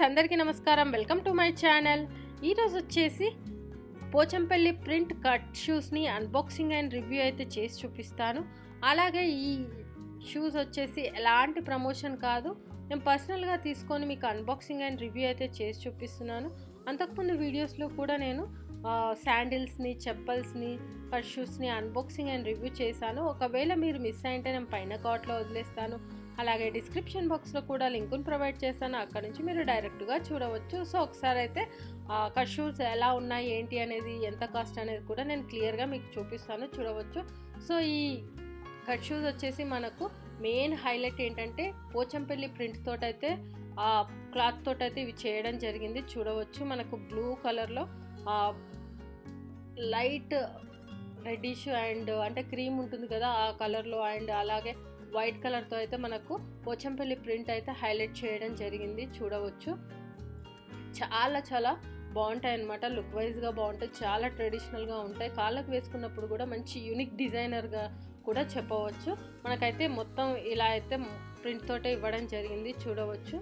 Friends అందరికీ నమస్కారం. Welcome to my channel. ఈరోజు వచ్చేసి పోచంపల్లి ప్రింట్ కట్ షూస్ని అన్బాక్సింగ్ అండ్ రివ్యూ అయితే చేసి చూపిస్తాను. అలాగే ఈ షూస్ వచ్చేసి ఎలాంటి ప్రమోషన్ కాదు, నేను పర్సనల్గా తీసుకొని మీకు అన్బాక్సింగ్ అండ్ రివ్యూ అయితే చేసి చూపిస్తున్నాను. అంతకుముందు వీడియోస్లో కూడా నేను శాండిల్స్ని, చెప్పల్స్ని, కట్ షూస్ని అన్బాక్సింగ్ అండ్ రివ్యూ చేశాను. ఒకవేళ మీరు మిస్ అయింటే నేను పైన కార్ట్లో వదిలేస్తాను. అలాగే డిస్క్రిప్షన్ బాక్స్లో కూడా లింకును ప్రొవైడ్ చేస్తాను, అక్కడ నుంచి మీరు డైరెక్ట్గా చూడవచ్చు. సో ఒకసారి అయితే కట్ షూస్ ఎలా ఉన్నాయి ఏంటి అనేది, ఎంత కాస్ట్ అనేది కూడా నేను క్లియర్గా మీకు చూపిస్తాను, చూడవచ్చు. సో ఈ కట్ షూస్ వచ్చేసి మనకు మెయిన్ హైలైట్ ఏంటంటే పోచంపల్లి ప్రింట్ తోటైతే క్లాత్ తోటైతే ఇవి చేయడం జరిగింది. చూడవచ్చు మనకు బ్లూ కలర్లో లైట్ రెడ్డిష్ అండ్ అంటే క్రీమ్ ఉంటుంది కదా ఆ కలర్లో, అండ్ అలాగే వైట్ కలర్తో అయితే మనకు పోచంపల్లి ప్రింట్ అయితే హైలైట్ చేయడం జరిగింది. చూడవచ్చు చాలా బాగుంటాయి అన్నమాట. లుక్ వైజ్గా బాగుంటాయి, చాలా ట్రెడిషనల్గా ఉంటాయి. కాళ్ళకు వేసుకున్నప్పుడు కూడా మంచి యూనిక్ డిజైనర్గా కూడా చెప్పవచ్చు. మనకైతే మొత్తం ఇలా అయితే ప్రింట్ తోటే ఇవ్వడం జరిగింది. చూడవచ్చు.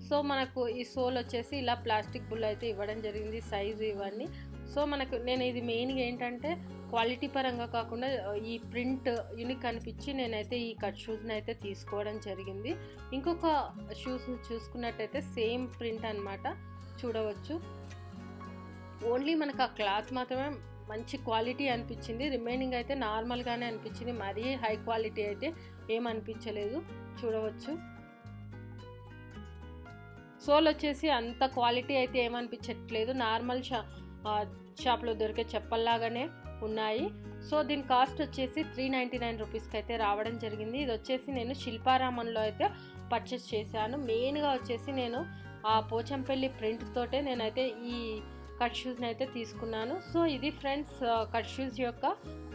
సో మనకు ఈ సోల్ వచ్చేసి ఇలా ప్లాస్టిక్ బుల్ అయితే ఇవ్వడం జరిగింది, సైజు ఇవన్నీ. సో మనకు నేను ఇది మెయిన్గా ఏంటంటే క్వాలిటీ పరంగా కాకుండా ఈ ప్రింట్ యూనిక్ అనిపించి నేనైతే ఈ కట్ షూస్ని అయితే తీసుకోవడం జరిగింది. ఇంకొక షూస్ చూసుకున్నట్టయితే సేమ్ ప్రింట్ అనమాట. చూడవచ్చు. ఓన్లీ మనకు ఆ క్లాత్ మాత్రమే మంచి క్వాలిటీ అనిపించింది, రిమైనింగ్ అయితే నార్మల్గానే అనిపించింది, మరీ హై క్వాలిటీ అయితే ఏమనిపించలేదు. చూడవచ్చు. సోల్ వచ్చేసి అంత క్వాలిటీ అయితే ఏమనిపించట్లేదు, నార్మల్ షాప్లో దొరికే చెప్పల్లాగానే ఉన్నాయి. సో దీని కాస్ట్ వచ్చేసి 399 రూపీస్కి అయితే రావడం జరిగింది. ఇది వచ్చేసి నేను శిల్పారామంలో అయితే పర్చేస్ చేశాను. మెయిన్గా వచ్చేసి నేను ఆ పోచంపల్లి ప్రింట్ తోటే నేనైతే ఈ కట్ షూస్ని అయితే తీసుకున్నాను. సో ఇది ఫ్రెండ్స్ కట్ షూస్ యొక్క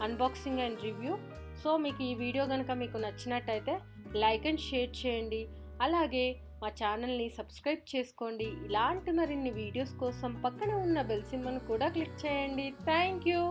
అన్బాక్సింగ్ అండ్ రివ్యూ. సో మీకు ఈ వీడియో కనుక మీకు నచ్చినట్టయితే లైక్ అండ్ షేర్ చేయండి. అలాగే మా ఛానల్ని సబ్స్క్రైబ్ చేసుకోండి. ఇలాంటి మరిన్ని వీడియోస్ కోసం పక్కన ఉన్న బెల్ సింబల్ని కూడా క్లిక్ చేయండి. Thank you.